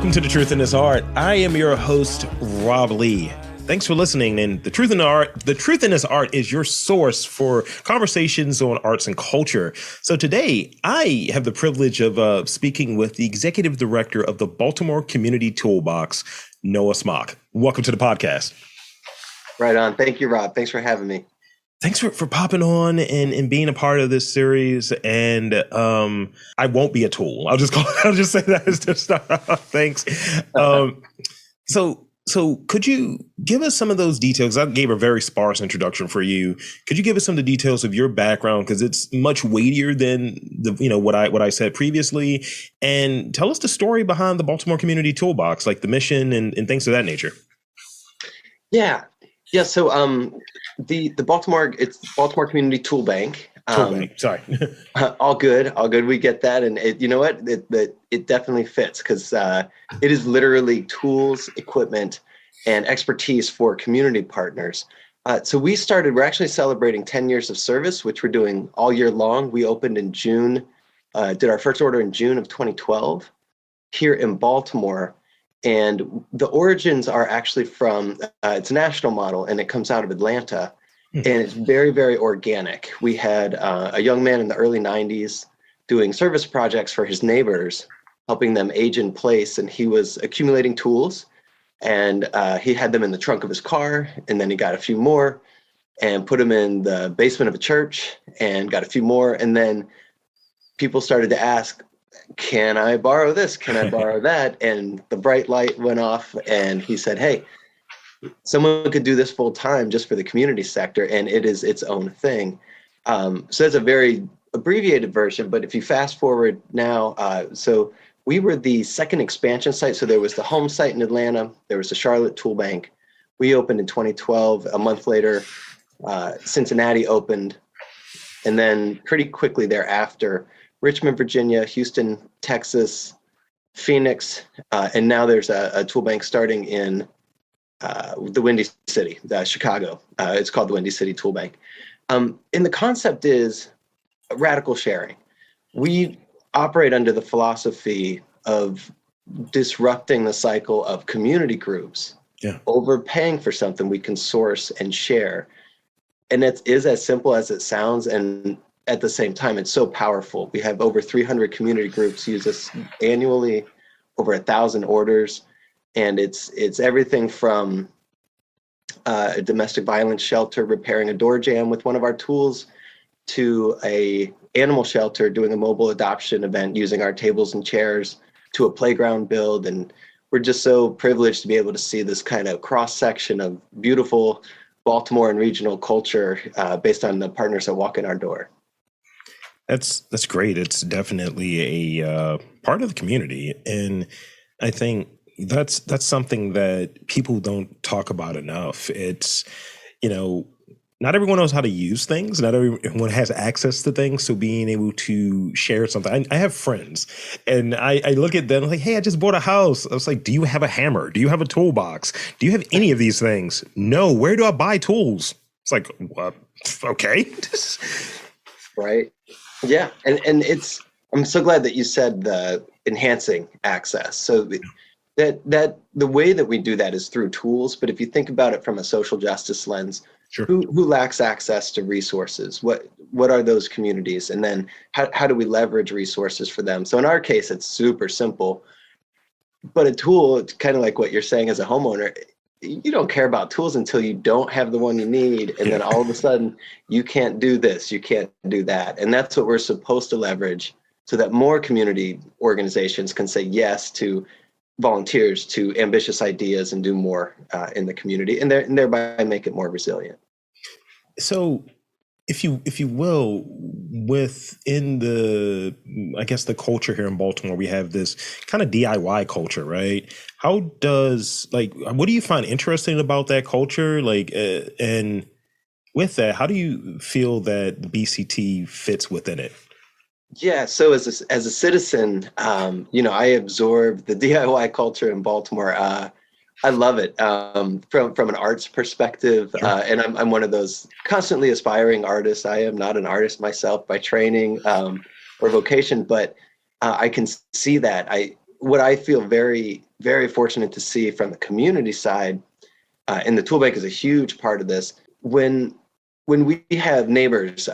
Welcome to The Truth in This Art. I am your host, Rob Lee. Thanks for listening. And The Truth in This Art is your source for conversations on arts and culture. So today, I have the privilege of speaking with the executive director of the Baltimore Community ToolBank, Noah Smock. Welcome to the podcast. Right on. Thank you, Rob. Thanks for having me. Thanks for popping on and being a part of this series. And I won't be a tool. I'll just say that as to start off. Thanks. So could you give us some of those details? I gave a very sparse introduction for you. Could you give us some of the details of your background? Because it's much weightier than what I said previously. And tell us the story behind the Baltimore Community ToolBank, like the mission and things of that nature. Yeah. So the Baltimore Baltimore Community ToolBank. Sorry. All good. We get that, and you know what? It definitely fits because it is literally tools, equipment, and expertise for community partners. So we're actually celebrating 10 years of service, which we're doing all year long. We opened in June, did our first order in June of 2012 here in Baltimore. And the origins are actually from, it's a national model, and it comes out of Atlanta. And it's very, very organic. We had a young man in the early 90s doing service projects for his neighbors, helping them age in place. And he was accumulating tools, and he had them in the trunk of his car. And then he got a few more and put them in the basement of a church and got a few more. And then people started to ask, can I borrow this? Can I borrow that? And the bright light went off, and he said, hey, someone could do this full time just for the community sector, and it is its own thing. So that's a very abbreviated version, but if you fast forward now, so we were the second expansion site. So there was the home site in Atlanta, there was the Charlotte ToolBank. We opened in 2012. A month later, Cincinnati opened, and then pretty quickly thereafter, Richmond, Virginia, Houston, Texas, Phoenix, and now there's a ToolBank starting in the Windy City, Chicago. It's called the Windy City ToolBank. And the concept is radical sharing. We operate under the philosophy of disrupting the cycle of community groups, overpaying for something we can source and share. And it is as simple as it sounds, and at the same time, it's so powerful. We have over 300 community groups use us annually, over 1,000 orders. And it's everything from a domestic violence shelter repairing a door jamb with one of our tools to a animal shelter doing a mobile adoption event using our tables and chairs to a playground build. And we're just so privileged to be able to see this kind of cross section of beautiful Baltimore and regional culture based on the partners that walk in our door. That's great. It's definitely a part of the community. And I think that's something that people don't talk about enough. It's, not everyone knows how to use things. Not everyone has access to things. So being able to share something, I have friends and I look at them like, hey, I just bought a house. I was like, do you have a hammer? Do you have a toolbox? Do you have any of these things? No. Where do I buy tools? It's like, what? Okay. Right. Yeah. And I'm so glad that you said the enhancing access. So that the way that we do that is through tools. But if you think about it from a social justice lens, sure. Who lacks access to resources? What are those communities? And then how do we leverage resources for them? So in our case, it's super simple. But a tool, it's kind of like what you're saying as a homeowner, you don't care about tools until you don't have the one you need. And then all of a sudden, you can't do this, you can't do that. And that's what we're supposed to leverage so that more community organizations can say yes to volunteers, to ambitious ideas, and do more in the community, and thereby make it more resilient. So if you will, within the, I guess, the culture here in Baltimore, we have this kind of DIY culture, right? How does, what do you find interesting about that culture? And with that, how do you feel that the BCT fits within it? Yeah, so as a citizen, I absorb the DIY culture in Baltimore. I love it from an arts perspective, Sure. And I'm one of those constantly aspiring artists. I am not an artist myself by training or vocation, but I can see that. What I feel very very fortunate to see from the community side, and the ToolBank is a huge part of this. When we have neighbors,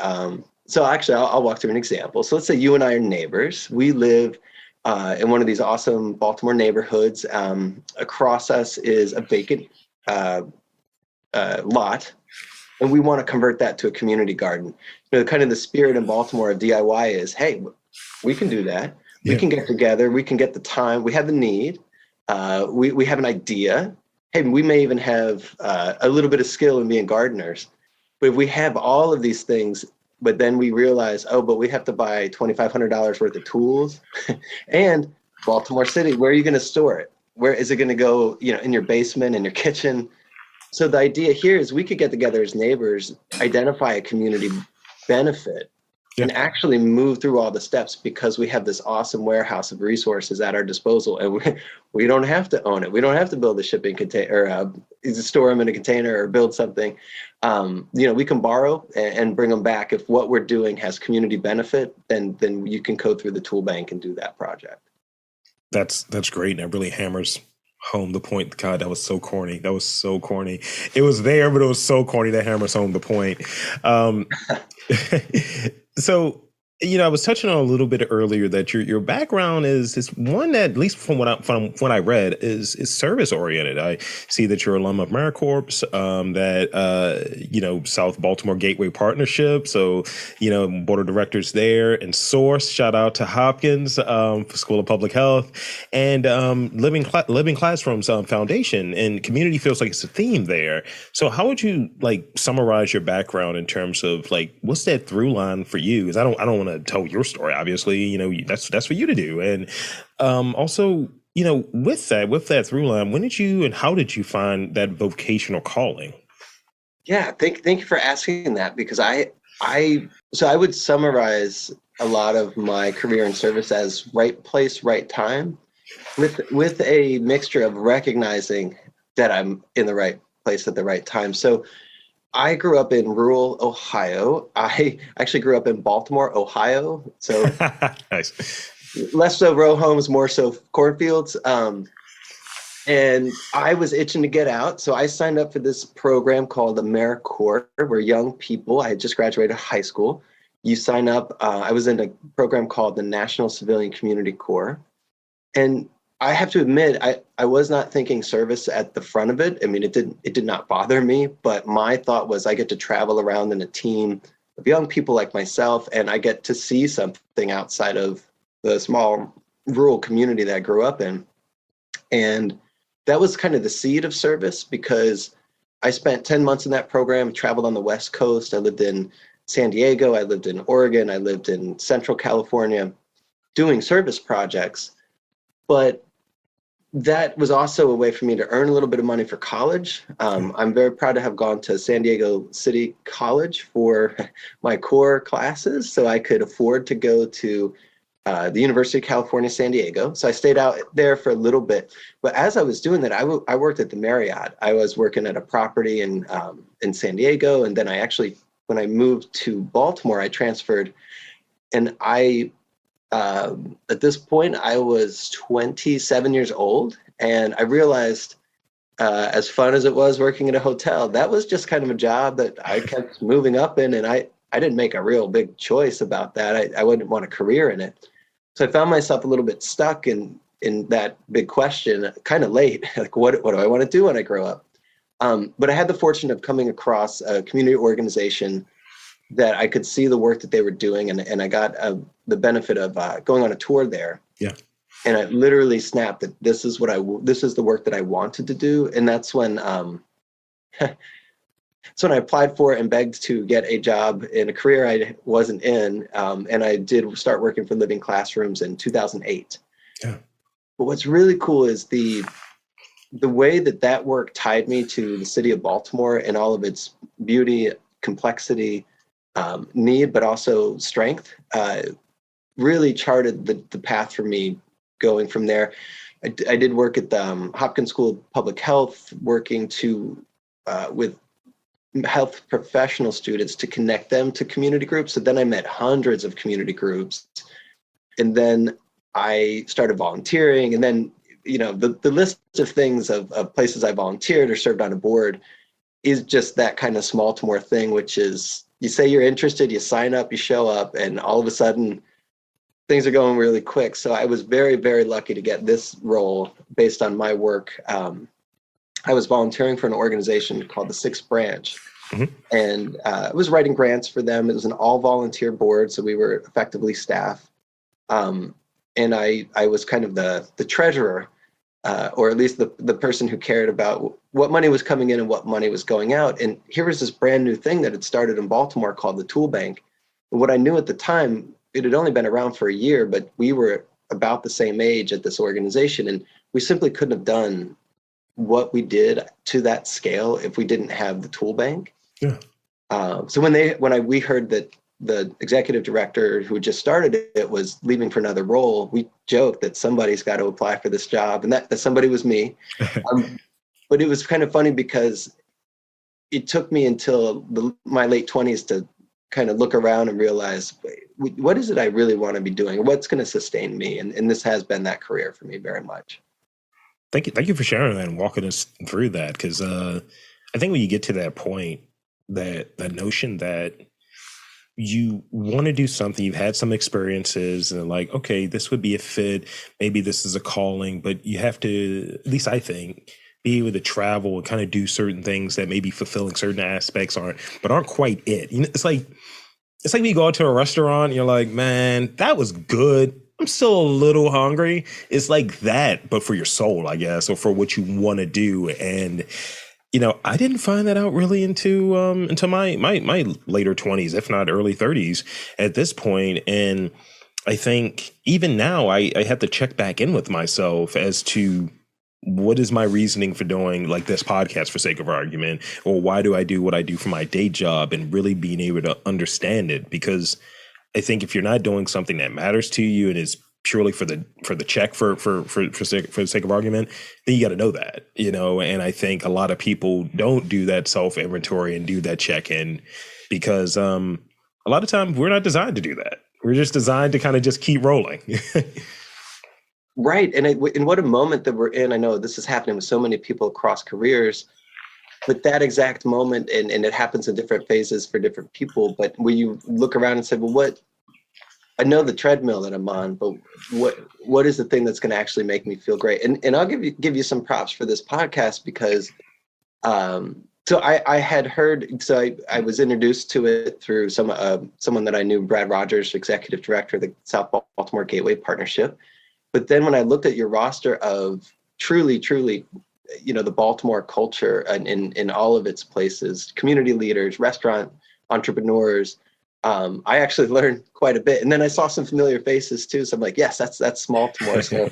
so actually I'll walk through an example. So let's say you and I are neighbors. We live in one of these awesome Baltimore neighborhoods. Across us is a vacant lot, and we want to convert that to a community garden. Kind of the spirit in Baltimore of DIY is, hey, we can do that. We can get together. We can get the time. We have the need. We have an idea. Hey, we may even have a little bit of skill in being gardeners. But if we have all of these things, but then we realize, oh, but we have to buy $2,500 worth of tools, and Baltimore City, where are you going to store it? Where is it going to go? In your basement, in your kitchen. So the idea here is we could get together as neighbors, identify a community benefit, and actually move through all the steps, because we have this awesome warehouse of resources at our disposal, and we don't have to own it. We don't have to build a shipping container, or store them in a container, or build something. We can borrow and bring them back. If what we're doing has community benefit, then you can go through the ToolBank and do that project. That's great, and it really hammers home the point. God, that was so corny. That was so corny. It was there, but it was so corny that hammers home the point. So, I was touching on a little bit earlier that your background is one that, at least from what I read, is service oriented. I see that you're an alum of AmeriCorps, that South Baltimore Gateway Partnership. So, board of directors there, and Source. Shout out to Hopkins for School of Public Health, and Living Classrooms Foundation. And community feels like it's a theme there. So, how would you summarize your background in terms of what's that through line for you? Because I don't want to tell your story, obviously. That's for you to do. And also, with that through line, when did you and how did you find that vocational calling? Yeah, thank you for asking that, because I would summarize a lot of my career in service as right place, right time, with a mixture of recognizing that I'm in the right place at the right time. So I grew up in rural Ohio. I actually grew up in Baltimore, Ohio. So nice. Less so row homes, more so cornfields. And I was itching to get out. So I signed up for this program called AmeriCorps, where young people, I had just graduated high school. You sign up. I was in a program called the National Civilian Community Corps. And I have to admit, I was not thinking service at the front of it. I mean, it did not bother me, but my thought was I get to travel around in a team of young people like myself, and I get to see something outside of the small rural community that I grew up in. And that was kind of the seed of service, because I spent 10 months in that program, traveled on the West Coast. I lived in San Diego, I lived in Oregon, I lived in Central California doing service projects. But that was also a way for me to earn a little bit of money for college. I'm very proud to have gone to San Diego City College for my core classes, so I could afford to go to the University of California, San Diego. So I stayed out there for a little bit. But as I was doing that, I worked at the Marriott. I was working at a property in San Diego, and then when I moved to Baltimore, I transferred, and at this point, I was 27 years old, and I realized, as fun as it was working at a hotel, that was just kind of a job that I kept moving up in, and I didn't make a real big choice about that. I wouldn't want a career in it. So I found myself a little bit stuck in that big question, kind of late, like what do I want to do when I grow up? But I had the fortune of coming across a community organization that I could see the work that they were doing, and I got the benefit of going on a tour there. Yeah. And I literally snapped that this is the work that I wanted to do, and that's when I applied for and begged to get a job in a career I wasn't in, and I did start working for Living Classrooms in 2008. Yeah. But what's really cool is the way that work tied me to the city of Baltimore and all of its beauty, complexity, need, but also strength, really charted the path for me going from there. I did work at the Hopkins School of Public Health, working with health professional students to connect them to community groups. So then I met hundreds of community groups, and then I started volunteering, and then the list of things of places I volunteered or served on a board is just that kind of small to more thing, which is you say you're interested, you sign up, you show up, and all of a sudden things are going really quick. So I was very, very lucky to get this role based on my work. I was volunteering for an organization called the Sixth Branch, and I was writing grants for them. It was an all volunteer board, so we were effectively staff. And I was kind of the treasurer, or at least the person who cared about what money was coming in and what money was going out. And here was this brand new thing that had started in Baltimore called the ToolBank. And what I knew at the time, it had only been around for a year, but we were about the same age at this organization, and we simply couldn't have done what we did to that scale if we didn't have the ToolBank. Yeah. So we heard that the executive director who just started it was leaving for another role, we joked that somebody's got to apply for this job, and that somebody was me. But it was kind of funny because it took me until my late 20s to kind of look around and realize, what is it I really want to be doing? What's going to sustain me? And this has been that career for me very much. Thank you for sharing that and walking us through that. Because I think when you get to that point, that notion that you want to do something, you've had some experiences and like, okay, this would be a fit. Maybe this is a calling, but you have to, at least I think, be able to travel and kind of do certain things that maybe fulfilling certain aspects aren't quite it. It's like when you go out to a restaurant and you're like, man, that was good. I'm still a little hungry. It's like that, but for your soul, I guess, or for what you want to do. And I didn't find that out really into my later 20s, if not early 30s at this point. And I think even now I have to check back in with myself as to what is my reasoning for doing like this podcast for sake of argument, or why do I do what I do for my day job, and really being able to understand it. Because I think if you're not doing something that matters to you and is purely for the check for the sake of argument, then you got to know that, and I think a lot of people don't do that self inventory and do that check in because a lot of times we're not designed to do that. We're just designed to kind of just keep rolling. Right. And what a moment that we're in. I know this is happening with so many people across careers, but that exact moment, and it happens in different phases for different people. But when you look around and say, well, I know the treadmill that I'm on, but what is the thing that's going to actually make me feel great? And I'll give you some props for this podcast because so I had heard, so I was introduced to it through someone that I knew, Brad Rogers, executive director of the South Baltimore Gateway Partnership. But then when I looked at your roster of truly, the Baltimore culture and in all of its places, community leaders, restaurant entrepreneurs, I actually learned quite a bit. And then I saw some familiar faces too. So I'm like, yes, that's Baltimore. So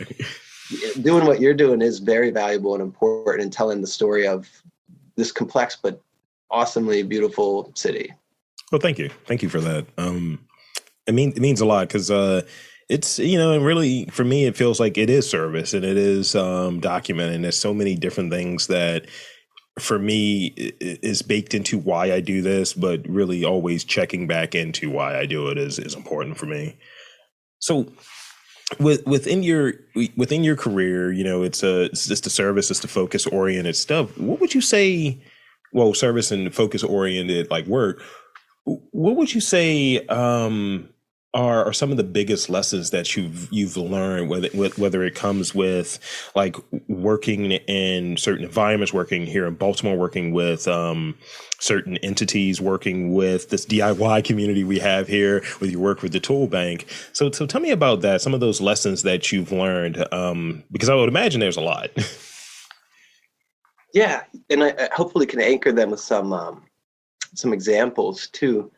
doing what you're doing is very valuable and important in telling the story of this complex but awesomely beautiful city. Well, thank you. Thank you for that. It means a lot because it's, and really for me, it feels like it is service and it is documenting. There's so many different things that for me is baked into why I do this, but really always checking back into why I do it is important for me. So within your career, it's just the service, it's the focus oriented stuff. What would you say? Well, service and focus oriented like work. What would you say are some of the biggest lessons that you've learned, whether it comes with like working in certain environments, working here in Baltimore, working with certain entities, working with this DIY community we have here, with your work with the ToolBank. So tell me about that, some of those lessons that you've learned, because I would imagine there's a lot. Yeah, and I hopefully can anchor them with some examples too.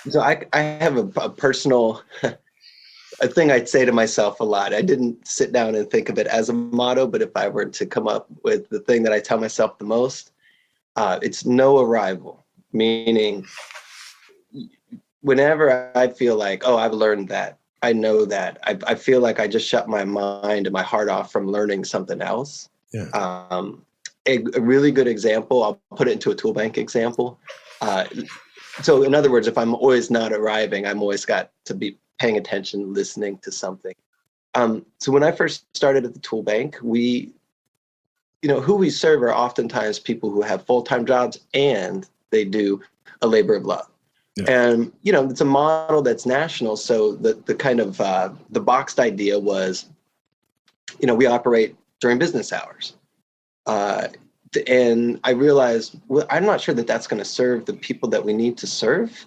So I have a personal a thing I'd say to myself a lot. I didn't sit down and think of it as a motto, but if I were to come up with the thing that I tell myself the most, it's no arrival. Meaning, whenever I feel like, oh, I've learned that, I know that, I feel like I just shut my mind and my heart off from learning something else. Yeah. A really good example, I'll put it into a ToolBank example. So in other words, if I'm always not arriving, I'm always got to be paying attention, listening to something. So when I first started at the ToolBank, who we serve are oftentimes people who have full-time jobs and they do a labor of love. Yeah. And, it's a model that's national. So the kind of the boxed idea was, we operate during business hours. And I realized, well, I'm not sure that that's going to serve the people that we need to serve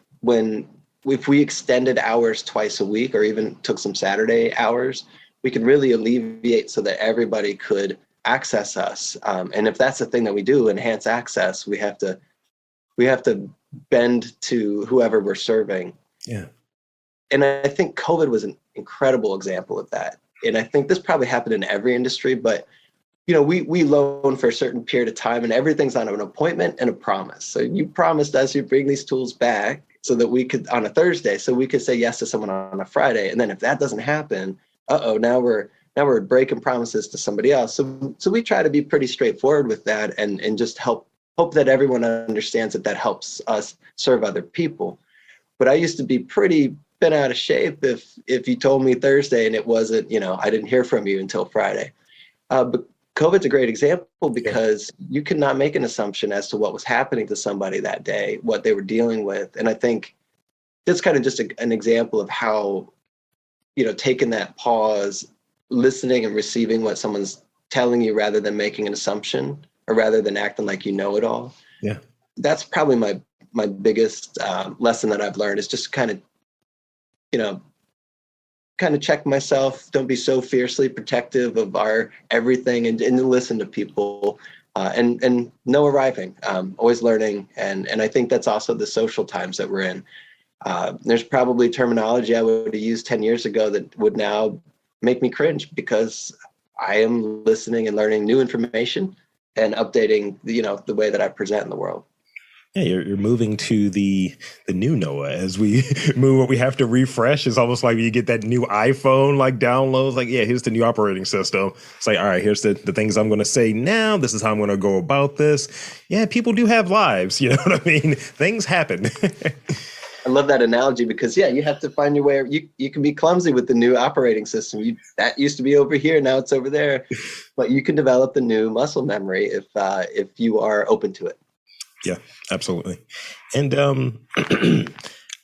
if we extended hours twice a week or even took some Saturday hours, we could really alleviate so that everybody could access us. And if that's the thing that we do, enhance access, we have to bend to whoever we're serving. Yeah. And I think COVID was an incredible example of that. And I think this probably happened in every industry, but we loan for a certain period of time and everything's on an appointment and a promise. So you promised us you'd bring these tools back so that we could, on a Thursday, so we could say yes to someone on a Friday. And then if that doesn't happen, now we're breaking promises to somebody else. So we try to be pretty straightforward with that and just hope that everyone understands that helps us serve other people. But I used to be pretty bent out of shape if you told me Thursday and it wasn't, I didn't hear from you until Friday. But COVID's a great example because you could not make an assumption as to what was happening to somebody that day, what they were dealing with. And I think that's kind of just an example of how, taking that pause, listening and receiving what someone's telling you rather than making an assumption or rather than acting like you know it all. Yeah. That's probably my biggest lesson that I've learned is just kind of check myself. Don't be so fiercely protective of our everything and listen to people and no arriving, always learning. And I think that's also the social times that we're in. There's probably terminology I would have used 10 years ago that would now make me cringe because I am listening and learning new information and updating, the way that I present in the world. Yeah, you're moving to the new Noah. As we move, what we have to refresh is almost like when you get that new iPhone like downloads. Like, yeah, here's the new operating system. It's like, all right, here's the things I'm going to say now. This is how I'm going to go about this. Yeah, people do have lives. You know what I mean? Things happen. I love that analogy because, you have to find your way. You can be clumsy with the new operating system. That used to be over here, now it's over there. But you can develop the new muscle memory if you are open to it. Yeah, absolutely. And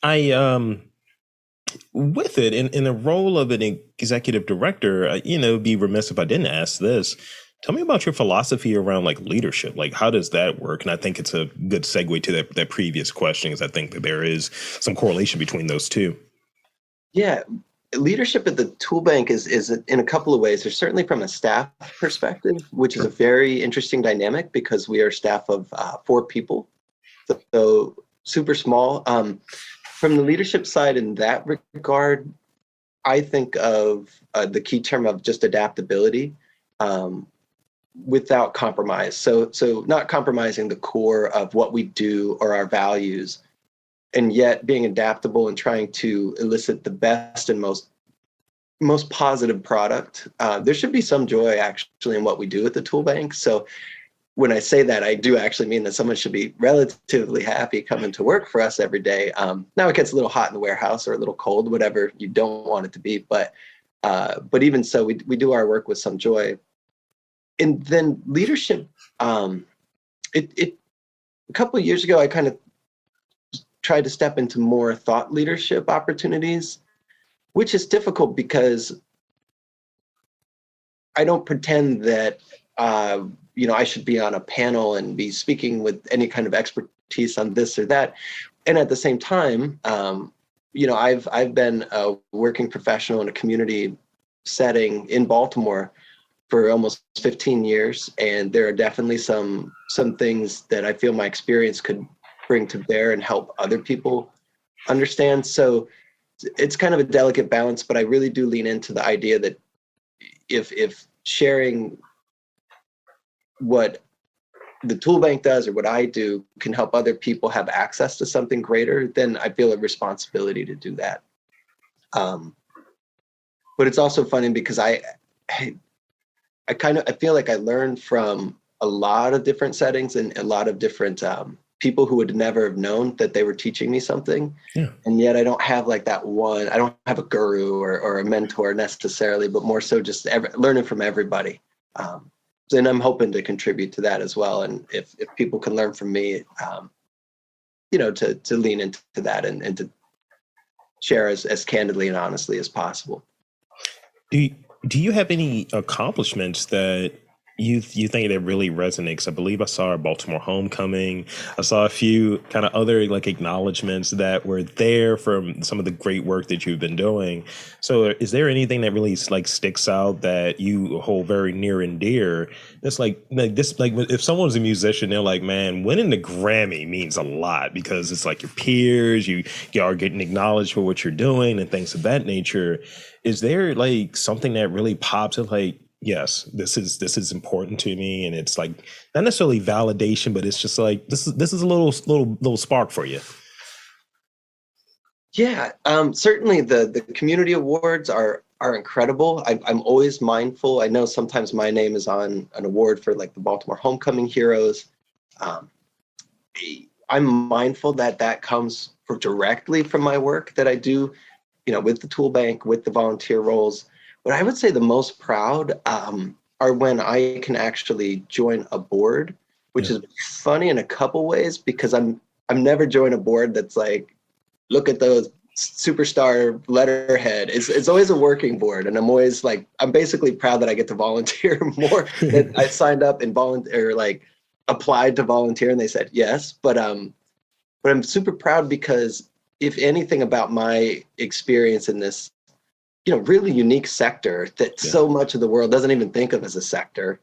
I with it in the role of an executive director, be remiss if I didn't ask this. Tell me about your philosophy around like leadership. Like, how does that work? And I think it's a good segue to that previous question, because I think that there is some correlation between those two. Yeah, leadership at the ToolBank is in a couple of ways. There's certainly from a staff perspective, which is a very interesting dynamic because we are a staff of 4 people, so super small. From the leadership side, in that regard, I think of the key term of just adaptability. Without compromise. So not compromising the core of what we do or our values, and yet being adaptable and trying to elicit the best and most positive product. There should be some joy actually in what we do at the ToolBank. So when I say that, I do actually mean that someone should be relatively happy coming to work for us every day. Now it gets a little hot in the warehouse or a little cold, whatever you don't want it to be. But even so, we do our work with some joy. And then leadership, a couple of years ago, I kind of tried to step into more thought leadership opportunities, which is difficult because I don't pretend that, I should be on a panel and be speaking with any kind of expertise on this or that. And at the same time, I've been a working professional in a community setting in Baltimore for almost 15 years. And there are definitely some things that I feel my experience could bring to bear and help other people understand. So it's kind of a delicate balance, but I really do lean into the idea that if sharing what the ToolBank does or what I do can help other people have access to something greater, then I feel a responsibility to do that. But it's also funny because I feel like I learned from a lot of different settings and a lot of different people who would never have known that they were teaching me something. Yeah. And yet I don't have like that one, I don't have a guru or a mentor necessarily, but more so just learning from everybody. And I'm hoping to contribute to that as well. And if people can learn from me, to lean into that and to share as candidly and honestly as possible. Do you have any accomplishments that you think that really resonates? I believe I saw a Baltimore homecoming. I saw a few kind of other like acknowledgments that were there from some of the great work that you've been doing. So is there anything that really like sticks out that you hold very near and dear? It's like this, like if someone's a musician, they're like, man, winning the Grammy means a lot because it's like your peers, you are getting acknowledged for what you're doing and things of that nature. Is there like something that really pops up like, yes, this is important to me, and it's like not necessarily validation, but it's just like this is a little spark for you? Yeah, certainly the community awards are incredible. I'm always mindful. I know sometimes my name is on an award for like the Baltimore Homecoming Heroes. I'm mindful that comes directly from my work that I do, with the ToolBank, with the volunteer roles. But I would say the most proud are when I can actually join a board, which is funny in a couple ways because I'm never joined a board that's like, look at those superstar letterhead. It's always a working board, and I'm basically proud that I get to volunteer more. That I signed up and applied to volunteer, and they said yes. But I'm super proud because if anything about my experience in this really unique sector that so much of the world doesn't even think of as a sector,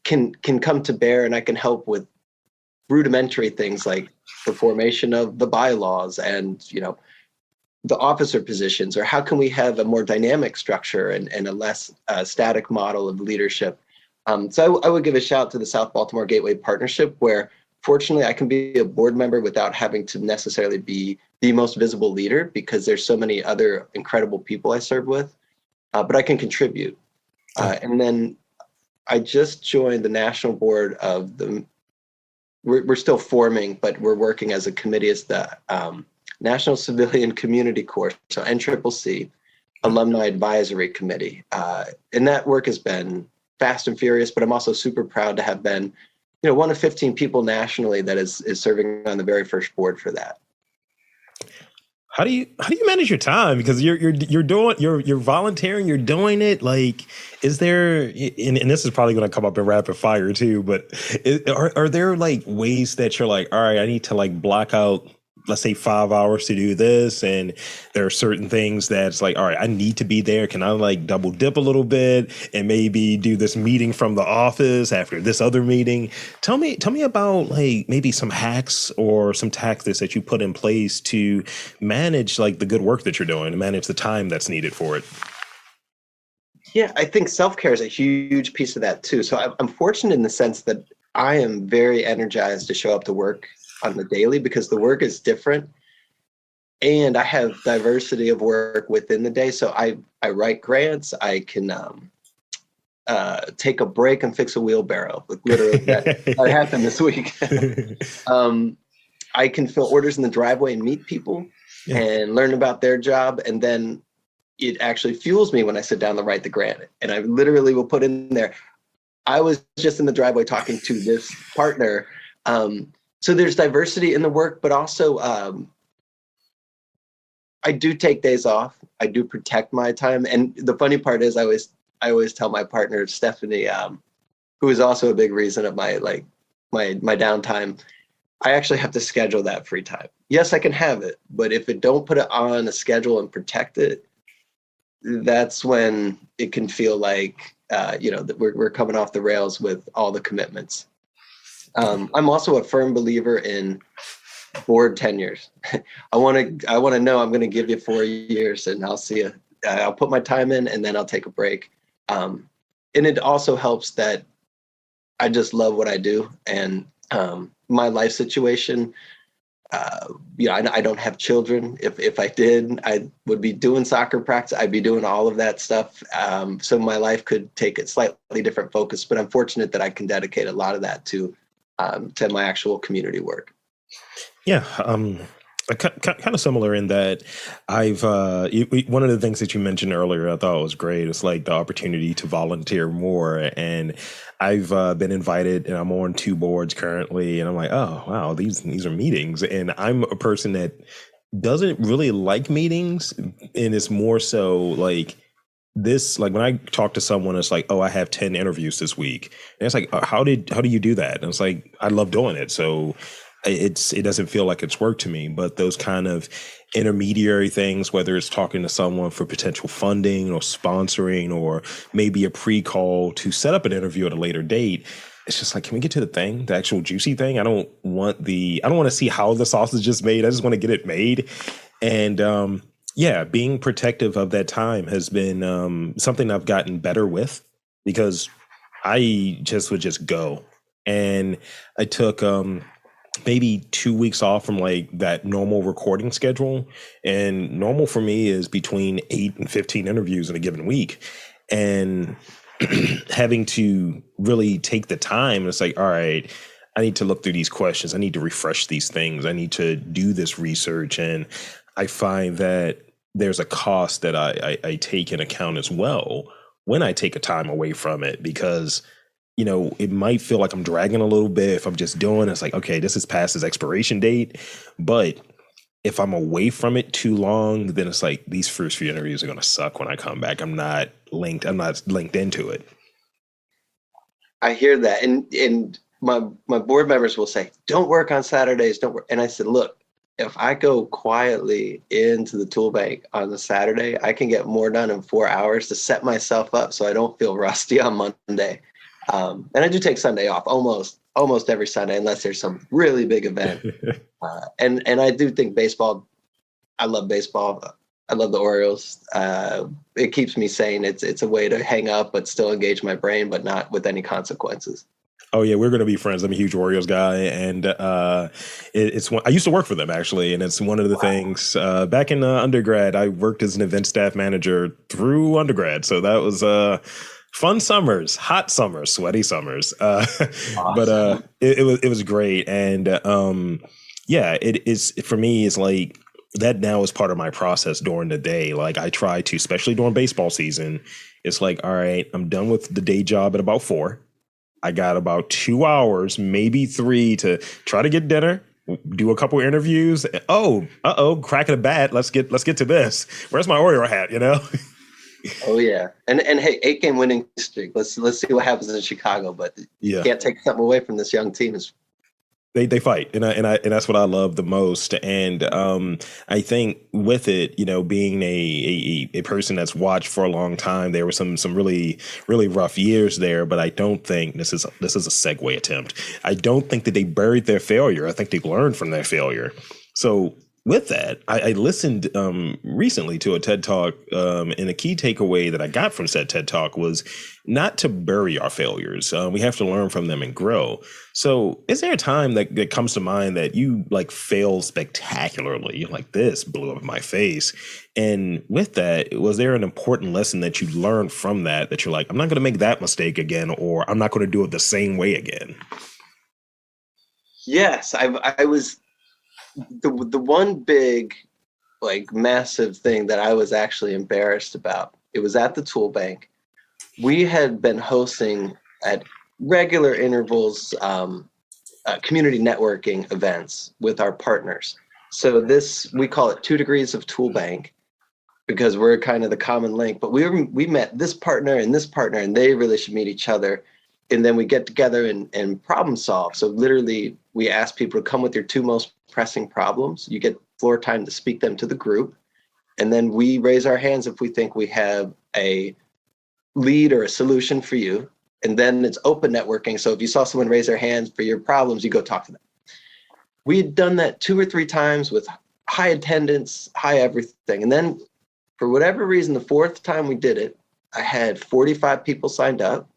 can come to bear, and I can help with rudimentary things like the formation of the bylaws and the officer positions, or how can we have a more dynamic structure and a less static model of leadership. So I would give a shout to the South Baltimore Gateway Partnership, where fortunately I can be a board member without having to necessarily be the most visible leader because there's so many other incredible people I serve with, but I can contribute. And then I just joined the national board of we're still forming, but we're working as a committee as the National Civilian Community Corps, so NCCC, Alumni Advisory Committee. And that work has been fast and furious, but I'm also super proud to have been one of 15 people nationally that is serving on the very first board for that. How do you manage your time? Because you're volunteering, you're doing it. Like, is there, and this is probably going to come up in rapid fire too, but are there like ways that you're like, all right, I need to like block out, let's say 5 hours to do this, and there are certain things that's like, all right, I need to be there. Can I like double dip a little bit and maybe do this meeting from the office after this other meeting? Tell me about like maybe some hacks or some tactics that you put in place to manage like the good work that you're doing, to manage the time that's needed for it. Yeah, I think self-care is a huge piece of that too. So I'm fortunate in the sense that I am very energized to show up to work on the daily because the work is different and I have diversity of work within the day. So I write grants. I can take a break and fix a wheelbarrow. Like literally that happened this week. I can fill orders in the driveway and meet people and learn about their job. And then it actually fuels me when I sit down to write the grant. And I literally will put in there, I was just in the driveway talking to this partner. So there's diversity in the work, but also I do take days off. I do protect my time. And the funny part is I always tell my partner, Stephanie, who is also a big reason of my downtime, I actually have to schedule that free time. Yes, I can have it, but if it don't put it on a schedule and protect it, that's when it can feel like, that we're coming off the rails with all the commitments. I'm also a firm believer in board tenures. I want to know I'm going to give you 4 years and I'll see you. I'll put my time in and then I'll take a break. And it also helps that I just love what I do. And my life situation, I don't have children. If I did, I would be doing soccer practice. I'd be doing all of that stuff. So my life could take a slightly different focus, but I'm fortunate that I can dedicate a lot of that to to my actual community work. Yeah, kind of similar in that one of the things that you mentioned earlier I thought was great. It's like the opportunity to volunteer more, and I've been invited, and I'm on 2 boards currently, and I'm like, oh wow, these are meetings, and I'm a person that doesn't really like meetings, and it's more so like this, like when I talk to someone, it's like, oh, I have 10 interviews this week. And it's like, how do you do that? And it's like, I love doing it. So it doesn't feel like it's work to me, but those kind of intermediary things, whether it's talking to someone for potential funding or sponsoring, or maybe a pre-call to set up an interview at a later date, it's just like, can we get to the thing, the actual juicy thing? I don't want to see how the sausage is made. I just want to get it made. And, yeah, being protective of that time has been something I've gotten better with, because I just would just go. And I took maybe 2 weeks off from like that normal recording schedule. And normal for me is between 8 and 15 interviews in a given week. And having to really take the time, it's like, all right, I need to look through these questions. I need to refresh these things. I need to do this research. And I find that there's a cost that I take in account as well when I take a time away from it, because it might feel like I'm dragging a little bit if I'm just doing it's like, okay, this is past its expiration date. But if I'm away from it too long, then it's like these first few interviews are going to suck when I come back. I'm not linked into it. I hear that. And my board members will say, don't work on Saturdays, don't work. And I said, look, if I go quietly into the tool bank on the Saturday, I can get more done in 4 hours to set myself up so I don't feel rusty on Monday. And I do take Sunday off almost every Sunday, unless there's some really big event. And I do think baseball, I love baseball. I love the Orioles. It keeps me sane. It's a way to hang up, but still engage my brain, but not with any consequences. Oh yeah, we're going to be friends. I'm a huge Orioles guy, and it's one I used to work for them actually, and it's one of the things. Back in undergrad, I worked as an event staff manager through undergrad, so that was fun summers, hot summers, sweaty summers. Awesome. But it was great, and yeah, it is for me. It's like that now is part of my process during the day. Like I try to, especially during baseball season. It's like, all right, I'm done with the day job at about 4. I got about 2 hours, maybe 3, to try to get dinner, do a couple interviews. Cracking a bat. Let's get to this. Where's my Oreo hat? Oh yeah, and hey, 8-game winning streak. Let's see what happens in Chicago. But you can't take something away from this young team. They fight, and that's what I love the most. And I think with it, being a person that's watched for a long time, there were some really really rough years there. But I don't think this is a segue attempt. I don't think that they buried their failure. I think they learned from their failure. So with that, I listened recently to a TED Talk, and a key takeaway that I got from said TED Talk was not to bury our failures. We have to learn from them and grow. So is there a time that comes to mind that you like failed spectacularly? You're like, this blew up in my face. And with that, was there an important lesson that you learned from that you're like, I'm not going to make that mistake again, or I'm not going to do it the same way again? Yes, I was the one big, like massive thing that I was actually embarrassed about. It was at the tool bank. We had been hosting at regular intervals community networking events with our partners. So we call it 2 degrees of tool bank, because we're kind of the common link. But we met this partner, and they really should meet each other. And then we get together and problem solve. So literally, we ask people to come with your 2 most pressing problems. You get floor time to speak them to the group. And then we raise our hands if we think we have a lead or a solution for you. And then it's open networking. So if you saw someone raise their hands for your problems, you go talk to them. We had done that 2 or 3 times with high attendance, high everything. And then for whatever reason, the 4th time we did it, I had 45 people signed up,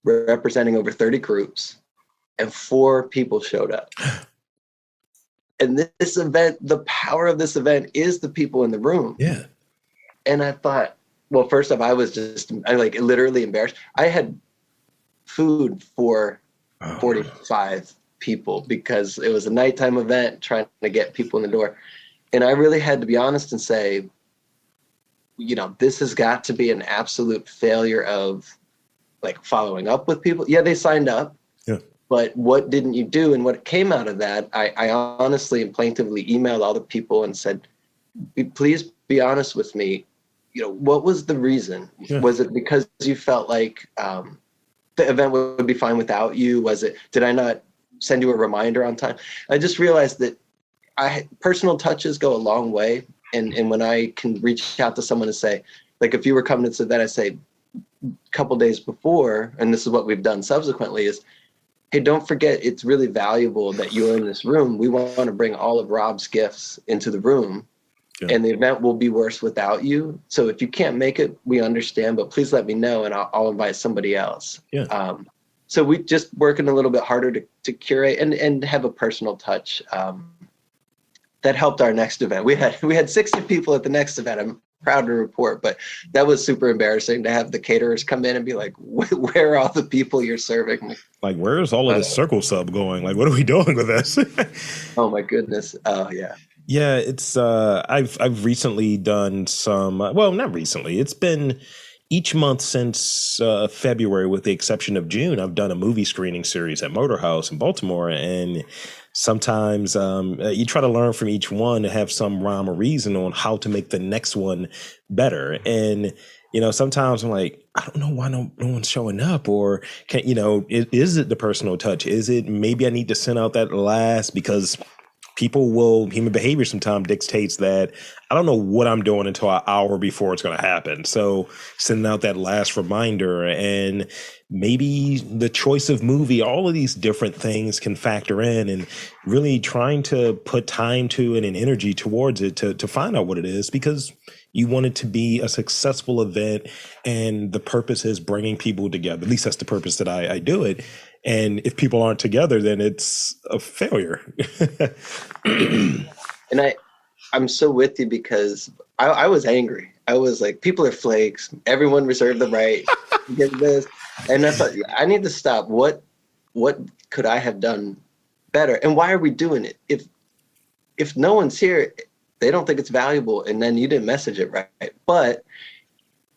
representing over 30 groups, and 4 people showed up. And this event, the power of this event is the people in the room. Yeah. And I thought, well, first off, I literally embarrassed. I had food for 45 people because it was a nighttime event trying to get people in the door. And I really had to be honest and say, this has got to be an absolute failure of like following up with people. Yeah, they signed up. Yeah. But what didn't you do? And what came out of that, I honestly and plaintively emailed all the people and said, please be honest with me. What was the reason? Yeah. Was it because you felt like the event would be fine without you? Did I not send you a reminder on time? I just realized that personal touches go a long way. And when I can reach out to someone and say, like, if you were coming to this event, I say a couple days before, and this is what we've done subsequently, is, hey, don't forget, it's really valuable that you're in this room. We want to bring all of Rob's gifts into the room. Yeah. And the event will be worse without you. So if you can't make it, we understand, but please let me know and I'll invite somebody else. Yeah. So we just working a little bit harder to curate and have a personal touch. That helped our next event. We had 60 people at the next event. I'm proud to report, but that was super embarrassing to have the caterers come in and be like, where are all the people you're serving? Like, where's all of this circle sub going? Like, what are we doing with this? Oh my goodness. Oh yeah. Yeah, it's I've recently done some, well, not recently. It's been each month since February, with the exception of June. I've done a movie screening series at Motor House in Baltimore, and sometimes you try to learn from each one to have some rhyme or reason on how to make the next one better. And sometimes I'm like, I don't know why no one's showing up, or is it the personal touch? Is it maybe I need to send out that last, because human behavior sometimes dictates that I don't know what I'm doing until an hour before it's going to happen. So sending out that last reminder, and maybe the choice of movie, all of these different things can factor in, and really trying to put time to it and energy towards it to find out what it is, because you want it to be a successful event, and the purpose is bringing people together. At least that's the purpose that I do it. And if people aren't together, then it's a failure. And I'm so with you, because I was angry. I was like, people are flakes. Everyone reserved the right to get this. And I thought, I need to stop. What could I have done better? And why are we doing it? If no one's here, they don't think it's valuable, and then you didn't message it right. But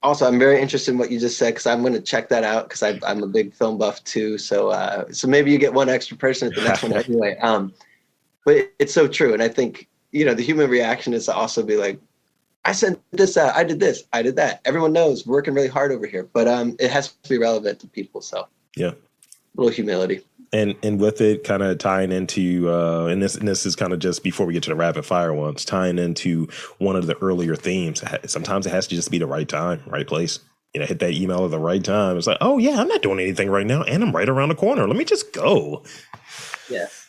also, I'm very interested in what you just said, because I'm going to check that out, because I'm a big film buff too. So maybe you get one extra person at the next one anyway. But it's so true. And I think, the human reaction is to also be like, I sent this out, I did this, I did that. Everyone knows we're working really hard over here, but it has to be relevant to people. So yeah, a little humility. And with it kind of tying into, and this is kind of just before we get to the rapid fire ones, tying into one of the earlier themes. Sometimes it has to just be the right time, right place. Hit that email at the right time. It's like, oh yeah, I'm not doing anything right now, and I'm right around the corner. Let me just go. Yes.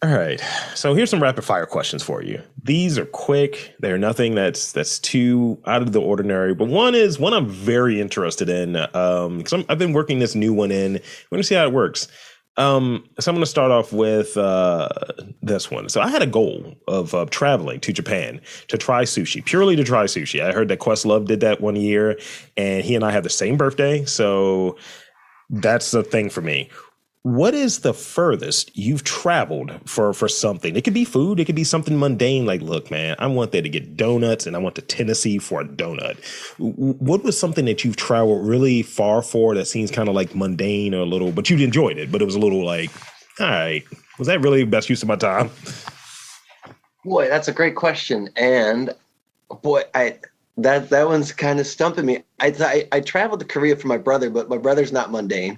All right. So here's some rapid fire questions for you. These are quick. They're nothing that's too out of the ordinary, but one I'm very interested in, because I've been working this new one in. We're going to see how it works. So I'm going to start off with this one. So I had a goal of traveling to Japan to try sushi, purely to try sushi. I heard that Questlove did that one year, and he and I have the same birthday. So that's the thing for me. What is the furthest you've traveled for something? It could be food. It could be something mundane. Like, look, man, I want there to get donuts, and I went to Tennessee for a donut. What was something that you've traveled really far for that seems kind of like mundane or a little, but you enjoyed it, but it was a little like, all right, was that really the best use of my time? Boy, that's a great question. And boy, that one's kind of stumping me. I traveled to Korea for my brother, but my brother's not mundane.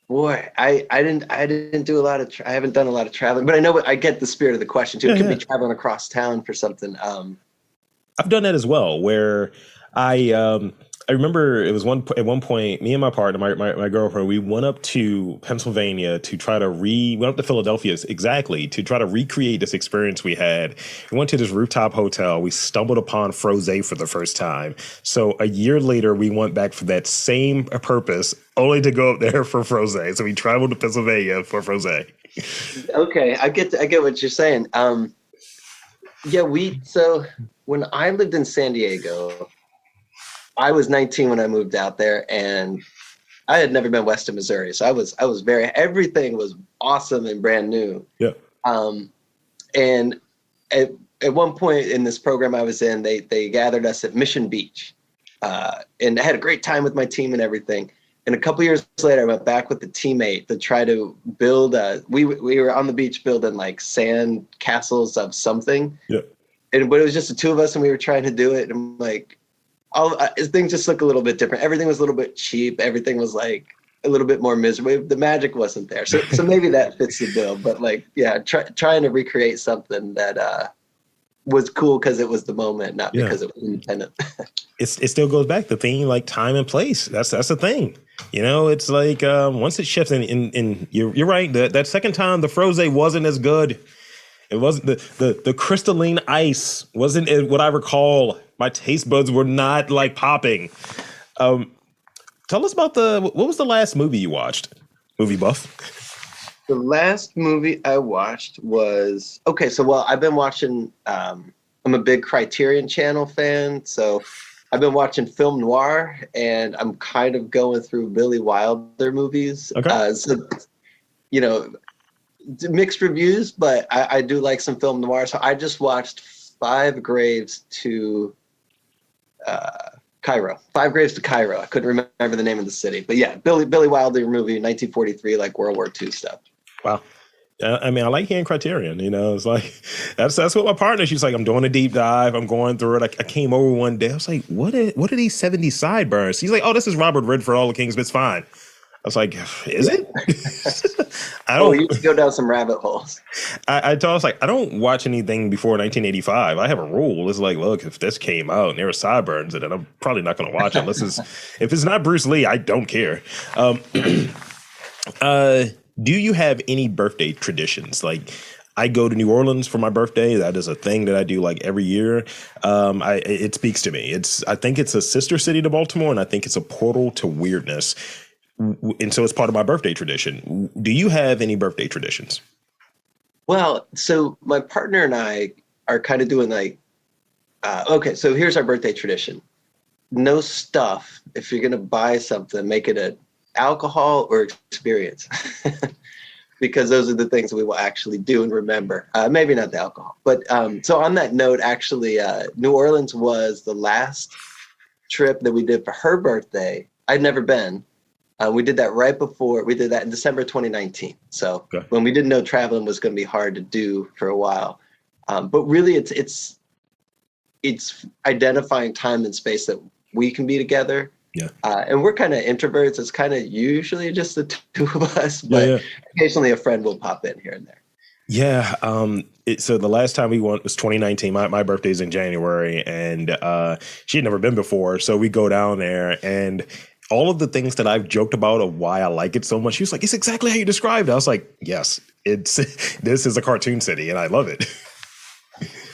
Boy, I didn't do a lot of. I haven't done a lot of traveling, but I know I get the spirit of the question too. It could be traveling across town for something. I've done that as well, where I remember it was at one point, me and my partner, my girlfriend, we went up to Pennsylvania to try to went up to Philadelphia exactly to try to recreate this experience we had. We went to this rooftop hotel. We stumbled upon Frosé for the first time. So a year later, we went back for that same purpose, only to go up there for Frosé. So we traveled to Pennsylvania for Frosé. Okay, I get what you're saying. So when I lived in San Diego, I was 19 when I moved out there, and I had never been west of Missouri. So I was very, everything was awesome and brand new. Yeah. Um, and at one point in this program I was in, they gathered us at Mission Beach. And I had a great time with my team and everything. And a couple years later, I went back with the teammate to try to build we were on the beach building like sand castles of something. Yeah. But it was just the two of us, and we were trying to do it. And I'm like, things just look a little bit different. Everything was a little bit cheap. Everything was like a little bit more miserable. The magic wasn't there. So maybe that fits the bill. But like, yeah, trying to recreate something that was cool because it was the moment, not because it was independent. It still goes back to the thing, like time and place. That's the thing. You know, it's like once it shifts, and you're right. That second time, the froze wasn't as good. It wasn't the crystalline ice wasn't what I recall. My taste buds were not like popping. Tell us about what was the last movie you watched? Movie buff. The last movie I watched was well, I've been watching. I'm a big Criterion Channel fan, so I've been watching film noir, and I'm kind of going through Billy Wilder movies. Okay. So, you know, mixed reviews, but I do like some film noir. So I just watched Five Graves to Cairo. Five Graves to Cairo. I couldn't remember the name of the city, but yeah, Billy Wilder movie, 1943, like World War II stuff. Wow. I mean, I like hearing Criterion. You know, it's like that's what my partner. She's like, I'm doing a deep dive. I'm going through it. I came over one day. I was like, what are these 70s sideburns? She's like, oh, this is Robert Redford, All the Kings, but it's fine. I was like, is it? I don't. You go down some rabbit holes. I told us like I don't watch anything before 1985. I have a rule. It's like, look, if this came out and there were sideburns in it, I'm probably not going to watch it unless if it's not Bruce Lee. I don't care. Do you have any birthday traditions? Like, I go to New Orleans for my birthday. That is a thing that I do like every year. It speaks to me. I think it's a sister city to Baltimore, and I think it's a portal to weirdness. And so it's part of my birthday tradition. Do you have any birthday traditions? Well, so my partner and I are kind of doing like, so here's our birthday tradition. No stuff. If you're going to buy something, make it an alcohol or experience. Because those are the things we will actually do and remember. Maybe not the alcohol. But so on that note, actually, New Orleans was the last trip that we did for her birthday. I'd never been. We did that right before. We did that in December 2019. So when we didn't know traveling was going to be hard to do for a while. But really, it's identifying time and space that we can be together. Yeah. And we're kind of introverts. It's kind of usually just the two of us, but occasionally a friend will pop in here and there. Yeah. So the last time we went was 2019. My birthday's in January, and she had never been before. So we go down there, and all of the things that I've joked about of why I like it so much, she was like, it's exactly how you described it. I was like, yes, this is a cartoon city, and I love it.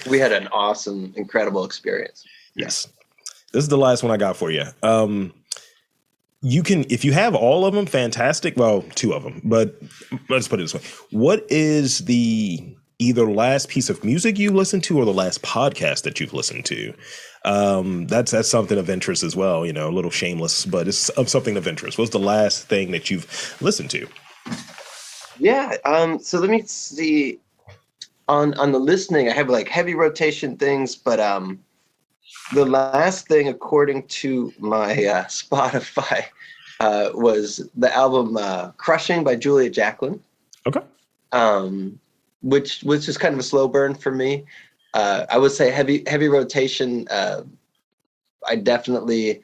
We had an awesome, incredible experience. Yes. This is the last one I got for you. You can, if you have all of them, fantastic. Well, two of them, but let's put it this way. What is the either last piece of music you listened to or the last podcast that you've listened to? That's something of interest as well. You know, a little shameless, but it's of something of interest. What's the last thing that you've listened to? Yeah. So let me see. On the listening, I have like heavy rotation things, but the last thing, according to my Spotify, was the album "Crushing" by Julia Jacklin. Okay. Which was just kind of a slow burn for me. I would say heavy rotation. I definitely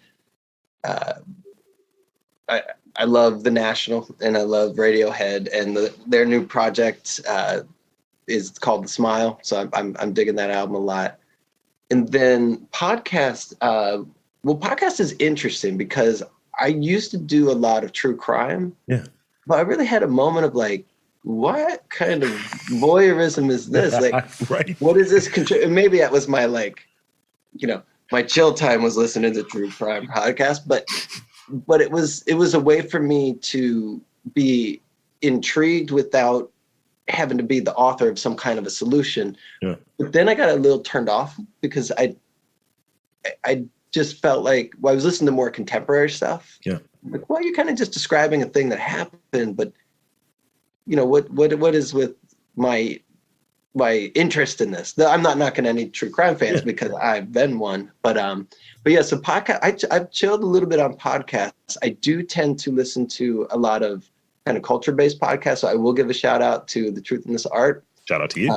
I love The National, and I love Radiohead, and their new project is called The Smile. So I'm digging that album a lot. And then podcast. Podcast is interesting because I used to do a lot of true crime. Yeah. But I really had a moment of like, what kind of voyeurism is this? Like, right. What is this? Maybe that was my my chill time was listening to true crime podcast, but it was a way for me to be intrigued without having to be the author of some kind of a solution. Yeah. But then I got a little turned off because I just felt like, well, I was listening to more contemporary stuff. Yeah. Like, well, you're kind of just describing a thing that happened, but what is with my interest in this? I'm not knocking any true crime fans because I've been one, but yeah. So podcast, I've chilled a little bit on podcasts. I do tend to listen to a lot of kind of culture-based podcasts. So I will give a shout out to The Truth in This Art. Shout out to you.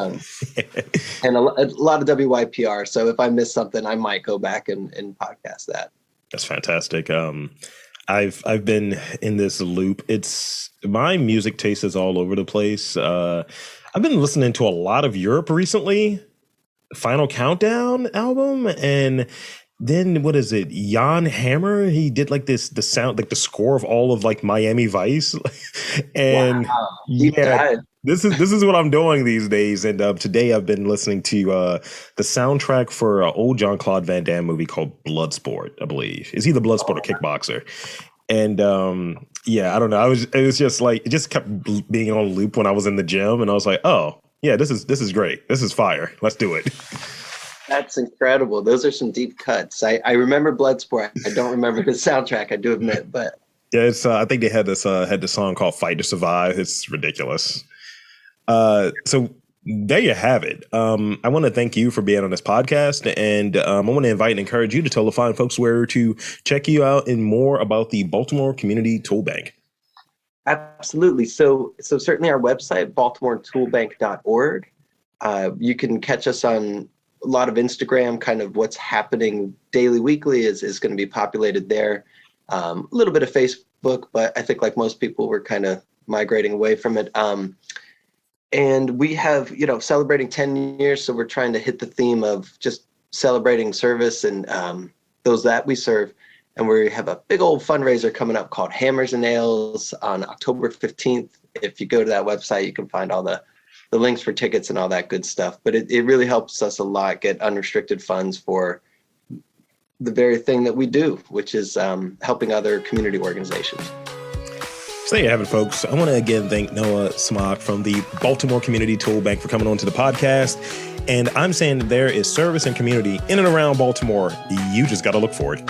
And a lot of WYPR. So if I miss something, I might go back and podcast that. That's fantastic. I've been in this loop. My music taste is all over the place. I've been listening to a lot of Europe recently. Final Countdown album, and then what is it? Jan Hammer. He did like the sound, like the score of all of like Miami Vice, and this is what I'm doing these days. And today I've been listening to the soundtrack for an old Jean-Claude Van Damme movie called Bloodsport, I believe. It's either Bloodsport or Kickboxer. And I don't know. It was just like, it just kept being on loop when I was in the gym, and I was like, oh yeah, this is great. This is fire. Let's do it. That's incredible. Those are some deep cuts. I remember Bloodsport. I don't remember the soundtrack, I do admit, but yeah, it's I think they had this song called Fight to Survive. It's ridiculous. So there you have it. I want to thank you for being on this podcast, and I want to invite and encourage you to tell the fine folks where to check you out and more about the Baltimore Community ToolBank. Absolutely. So certainly our website, baltimoretoolbank.org. You can catch us on a lot of Instagram. Kind of what's happening daily, weekly is going to be populated there. A little bit of Facebook, but I think like most people, we're kind of migrating away from it. And we have, celebrating 10 years. So we're trying to hit the theme of just celebrating service and those that we serve. And we have a big old fundraiser coming up called Hammers and Nails on October 15th. If you go to that website, you can find all the links for tickets and all that good stuff. But it really helps us a lot get unrestricted funds for the very thing that we do, which is helping other community organizations. So there you have it, folks. I want to again thank Noah Smock from the Baltimore Community ToolBank for coming on to the podcast. And I'm saying there is service and community in and around Baltimore. You just got to look for it.